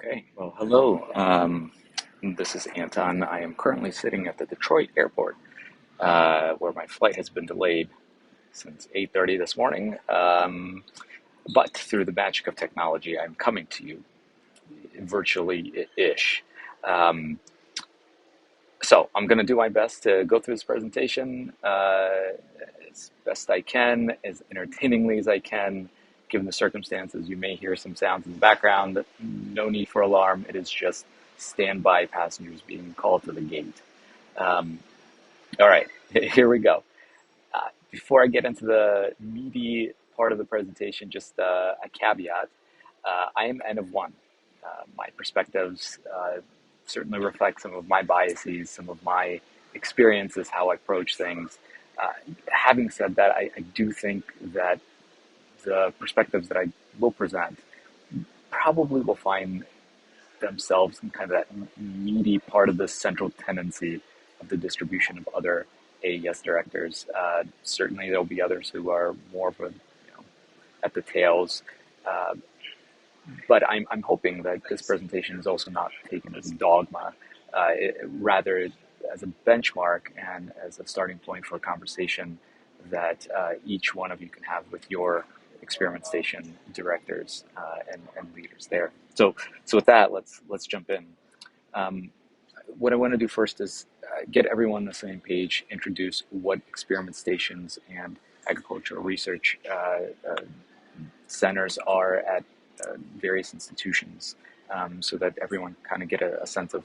Okay, well, hello. This is Anton. I am currently sitting at the Detroit airport, where my flight has been delayed since 8:30 this morning. But through the magic of technology, I'm coming to you virtually-ish. Um, so I'm going to do my best to go through this presentation as best I can, as entertainingly as I can. Given the circumstances, you may hear some sounds in the background. No need for alarm. It is just standby passengers being called to the gate. Um, all right, here we go. Before I get into the meaty part of the presentation, just a caveat. I am N of one. My perspectives certainly reflect some of my biases, some of my experiences, how I approach things. Having said that, I do think that the perspectives that I will present probably will find themselves in kind of that meaty part of the central tendency of the distribution of other AES directors. Certainly, there'll be others who are more of a, at the tails. Uh, but I'm hoping that this presentation is also not taken as dogma, rather as a benchmark and as a starting point for a conversation that each one of you can have with your experiment station directors and leaders there. So with that, let's jump in. Um, what I want to do first is get everyone on the same page, introduce what experiment stations and agricultural research centers are at various institutions, so that everyone kind of get a sense of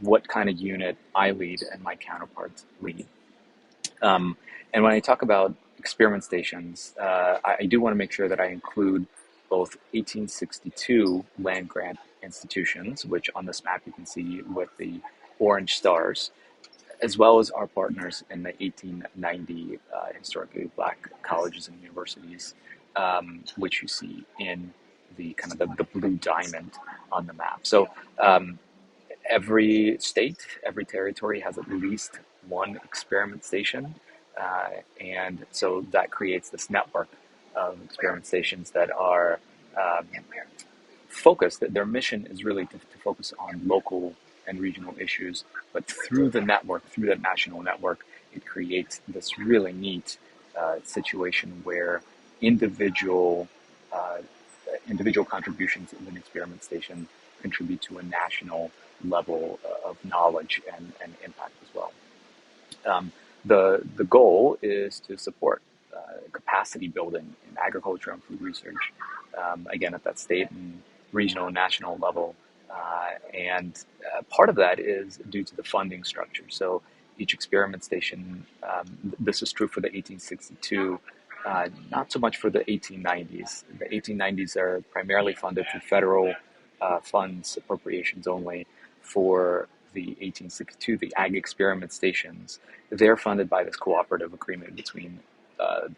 what kind of unit I lead and my counterparts lead. Um, and when I talk about experiment stations, I do want to make sure that I include both 1862 land grant institutions, which on this map you can see with the orange stars, as well as our partners in the 1890 historically black colleges and universities, which you see in the kind of the blue diamond on the map. So every state, every territory has at least one experiment station, and so that creates this network of experiment stations that are um, focused. That their mission is really to focus on local and regional issues, but through the network, through that national network, it creates this really neat situation where individual uh, individual contributions in an experiment station contribute to a national level of knowledge and impact as well. The goal is to support capacity building in agriculture and food research, again at that state and regional and national level. And part of that is due to the funding structure. So each experiment station, this is true for the 1862, not so much for the 1890s. The 1890s are primarily funded through federal funds appropriations only. For the 1862, the ag experiment stations, they're funded by this cooperative agreement between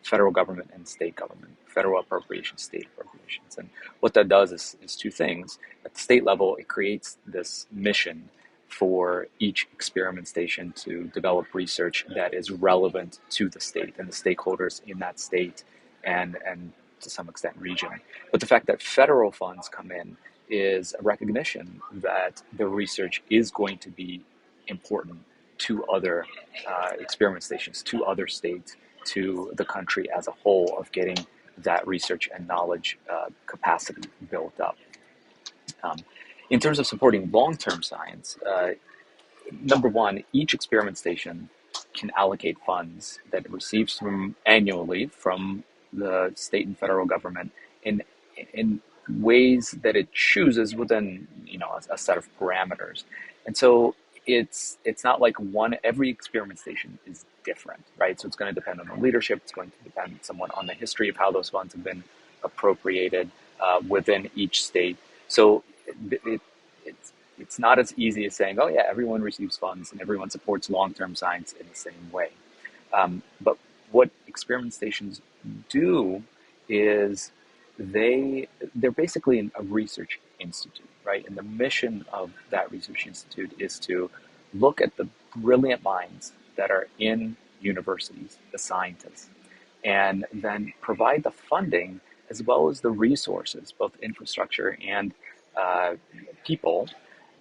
federal government and state government, federal appropriations, state appropriations. And what that does is two things. At the state level, it creates this mission for each experiment station to develop research that is relevant to the state and the stakeholders in that state and to some extent region. But the fact that federal funds come in is a recognition that the research is going to be important to other experiment stations, to other states, to the country as a whole of getting that research and knowledge capacity built up. Um, in terms of supporting long-term science, number one, each experiment station can allocate funds that it receives from annually from the state and federal government in ways that it chooses within a set of parameters. And so it's not like every experiment station is different, right? So it's going to depend on the leadership. It's going to depend somewhat on the history of how those funds have been appropriated within each state. So it's not as easy as saying, oh yeah, everyone receives funds and everyone supports long-term science in the same way. But what experiment stations do is they're basically a research institute, right? And the mission of that research institute is to look at the brilliant minds that are in universities, the scientists, and then provide the funding as well as the resources, both infrastructure and uh, people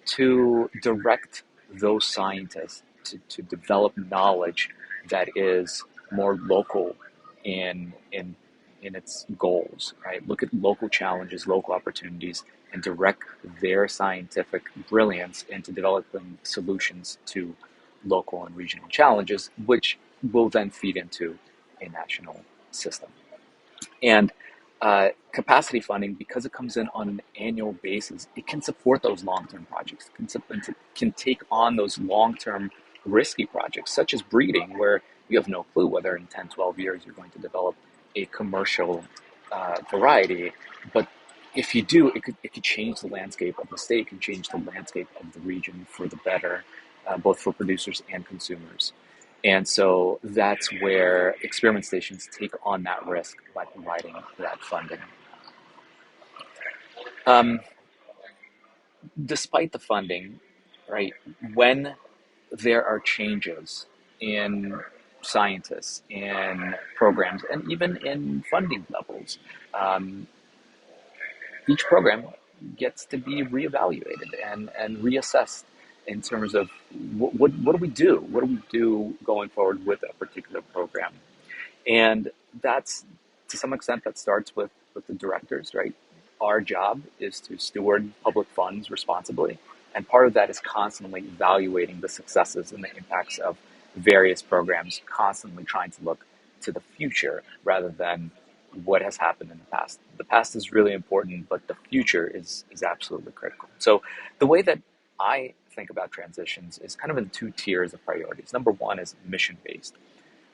to direct those scientists to develop knowledge that is more local in in its goals, right? Look at local challenges, local opportunities, and direct their scientific brilliance into developing solutions to local and regional challenges, which will then feed into a national system. And capacity funding, because it comes in on an annual basis, it can support those long-term projects, can take on those long-term risky projects, such as breeding, where you have no clue whether in 10, 12 years you're going to develop a commercial variety. But if you do, it could change the landscape of the state, it can change the landscape of the region for the better, both for producers and consumers. And so that's where experiment stations take on that risk by providing that funding. Um, Despite the funding, right, when there are changes in scientists, in programs, and even in funding levels, um, each program gets to be reevaluated and reassessed in terms of what do we do? What do we do going forward with a particular program? And that's, to some extent, that starts with the directors, right? Our job is to steward public funds responsibly. And part of that is constantly evaluating the successes and the impacts of various programs, constantly trying to look to the future rather than what has happened in the past. The past is really important, but the future is absolutely critical. So the way that I think about transitions is kind of in two tiers of priorities. Number one is mission based.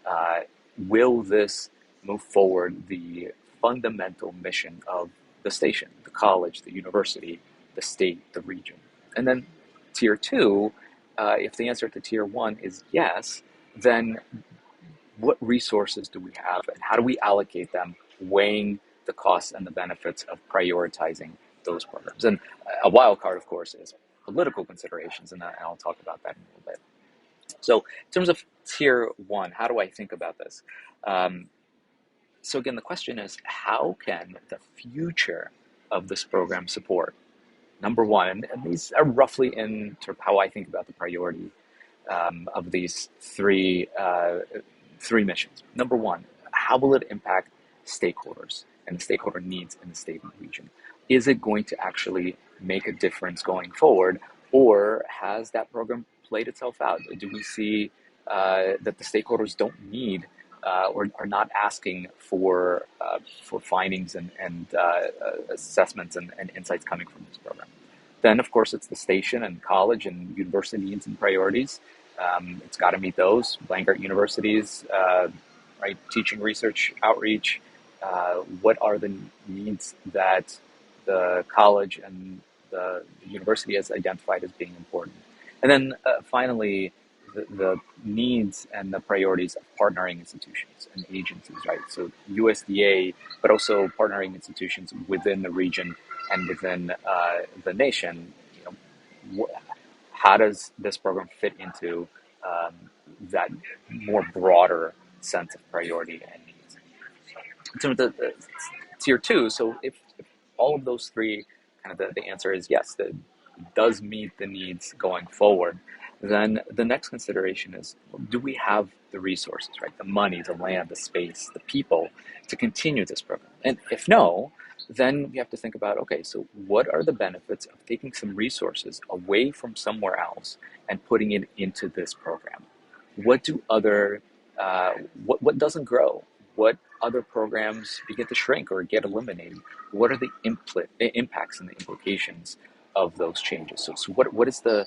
uh, will this move forward the fundamental mission of the station, the college, the university, the state, the region? And then tier two, if the answer to tier one is yes, then what resources do we have and how do we allocate them, weighing the costs and the benefits of prioritizing those programs? And a wild card, of course, is political considerations, and I'll talk about that in a little bit. So, in terms of tier one, how do I think about this? Um, so, again, the question is how can the future of this program support? Number one, and these are roughly in sort of how I think about the priority of these three missions. Number one, how will it impact stakeholders and the stakeholder needs in the state and region? Is it going to actually make a difference going forward, or has that program played itself out? Do we see that the stakeholders don't need or are not asking for findings and assessments and insights coming from this program? Then, of course, it's the station and college and university needs and priorities. It's got to meet those. Land-grant universities, right? Teaching, research, outreach. What are the needs that the college and the university has identified as being important? And then finally, the needs and the priorities of partnering institutions and agencies, right? So USDA, but also partnering institutions within the region and within the nation. How does this program fit into um, that more broader sense of priority and needs? So the tier two. So if all of those three, kind of the answer is yes, that does meet the needs going forward. Then the next consideration is, do we have the resources, right? The money, the land, the space, the people to continue this program? And if no, then we have to think about, okay, so what are the benefits of taking some resources away from somewhere else and putting it into this program? What do other, what doesn't grow? What other programs begin to shrink or get eliminated? What are the impacts and the implications of those changes? So what is the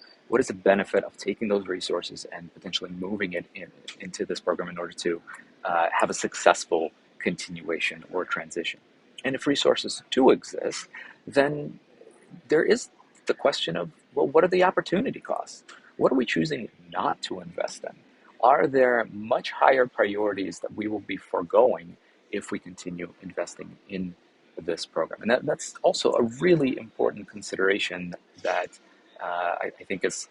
benefit of taking those resources and potentially moving it into this program in order to have a successful continuation or transition? And if resources do exist, then there is the question of, well, what are the opportunity costs? What are we choosing not to invest in? Are there much higher priorities that we will be foregoing if we continue investing in this program? And that's also a really important consideration that I think as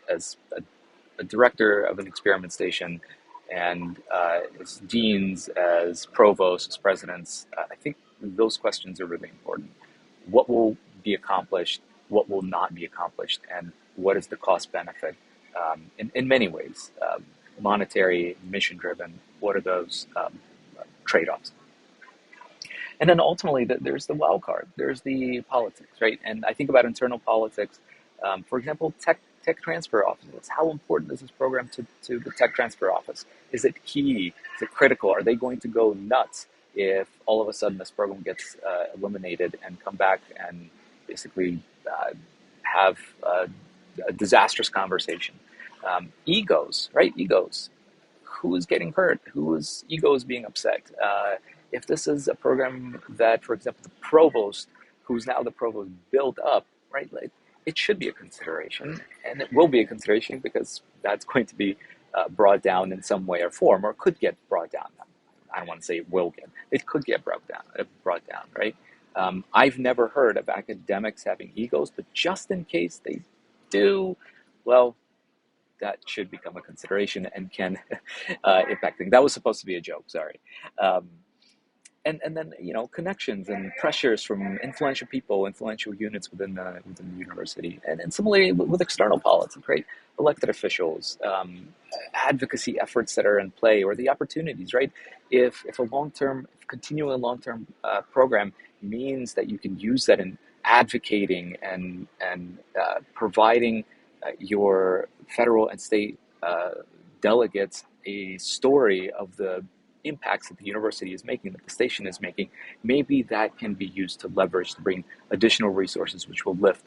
a director of an experiment station and as deans, as provosts, as presidents, I think those questions are really important. What will be accomplished what will not be accomplished, and what is the cost benefit in many ways, monetary, mission driven. What are those trade-offs? And then ultimately, there's the wild card. There's the politics, right? And I think about internal politics. For example, tech transfer offices. How important is this program to the tech transfer office? Is it key? Is it critical? Are they going to go nuts if all of a sudden this program gets eliminated and come back and basically have a disastrous conversation? Egos, right? Egos. Who is getting hurt? Whose ego is being upset? If this is a program that, for example, the provost, who's now the provost, built up, right? Like, it should be a consideration, and it will be a consideration because that's going to be brought down in some way or form, or could get brought down. I don't want to say it will get. It could get brought down, right? I've never heard of academics having egos, but just in case they do, well, that should become a consideration and can impact things. That was supposed to be a joke, sorry. And then, connections and pressures from influential people, influential units within the university, and similarly with external politics, right? Elected officials, advocacy efforts that are in play, or the opportunities, right? If continuing a long-term program means that you can use that in advocating and providing your federal and state delegates a story of the impacts that the university is making, that the station is making, maybe that can be used to leverage to bring additional resources which will lift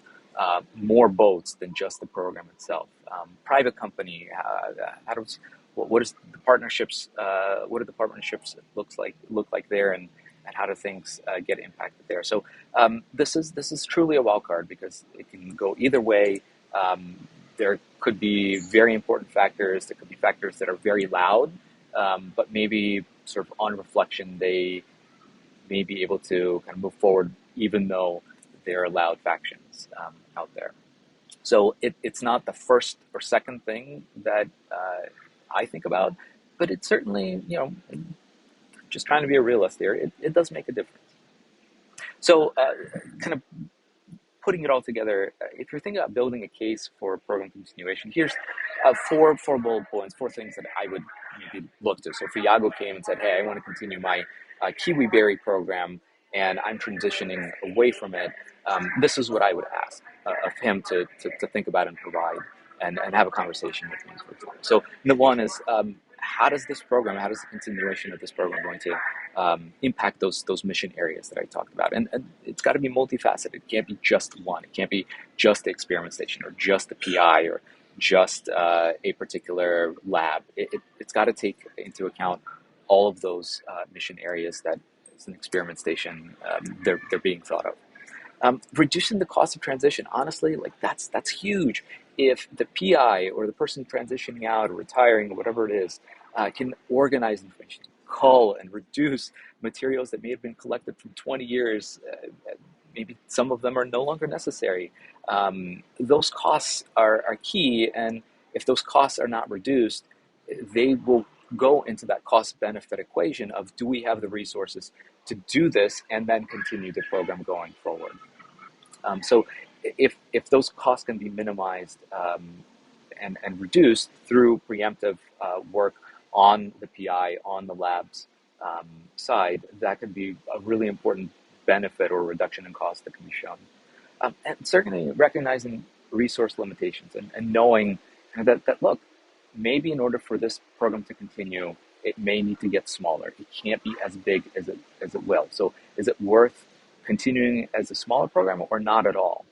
more boats than just the program itself. Private company, what is the partnerships? What do the partnerships look like there, and how do things get impacted there? So this is truly a wild card because it can go either way. There could be very important factors. There could be factors that are very loud, but maybe sort of on reflection, they may be able to kind of move forward, even though there are loud factions out there. So it's not the first or second thing that I think about, but it's certainly, just trying to be a realist here, it does make a difference. So kind of putting it all together, if you're thinking about building a case for program continuation, here's four bullet points, four things that I would maybe look to. So if Iago came and said, hey, I want to continue my Kiwiberry program and I'm transitioning away from it, this is what I would ask of him to think about and provide and have a conversation with me. So number one is, how does the continuation of this program going to impact those mission areas that I talked about? And it's got to be multifaceted. It can't be just one. It can't be just the experiment station or just the PI or just a particular lab. It's got to take into account all of those mission areas that as an experiment station they're being thought of. Reducing the cost of transition, honestly, like that's huge. If the PI or the person transitioning out or retiring or whatever it is can organize information, cull and reduce materials that may have been collected from 20 years, maybe some of them are no longer necessary. Those costs are key, and if those costs are not reduced, they will go into that cost-benefit equation of, do we have the resources to do this and then continue the program going forward? So if those costs can be minimized and reduced through preemptive work on the PI, on the labs side, that could be a really important benefit or reduction in cost that can be shown. And certainly recognizing resource limitations and knowing that look, maybe in order for this program to continue, it may need to get smaller. It can't be as big as it will. So is it worth continuing as a smaller program or not at all?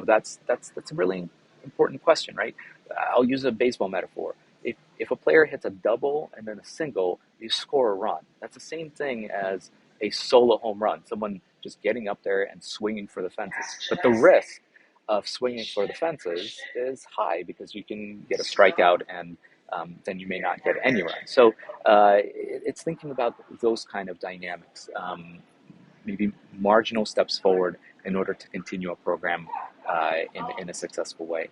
That's a really important question, right? I'll use a baseball metaphor. If a player hits a double and then a single, you score a run. That's the same thing as a solo home run, someone just getting up there and swinging for the fences. But the risk of swinging for the fences is high because you can get a strikeout and then you may not get any runs. So it's thinking about those kind of dynamics, maybe marginal steps forward in order to continue a program in a successful way.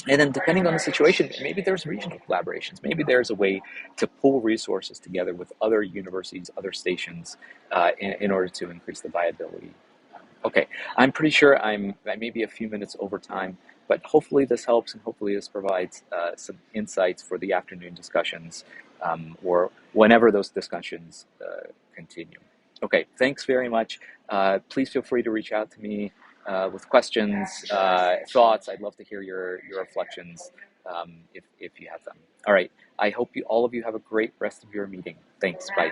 And then depending on the situation, maybe there's regional collaborations. Maybe there's a way to pull resources together with other universities, other stations, in order to increase the viability Okay, I'm pretty sure I may be a few minutes over time, but hopefully this helps, and hopefully this provides some insights for the afternoon discussions, or whenever those discussions continue. Okay, thanks very much. Please feel free to reach out to me with questions, thoughts. I'd love to hear your reflections, if you have them. All right. I hope all of you have a great rest of your meeting. Thanks. Bye.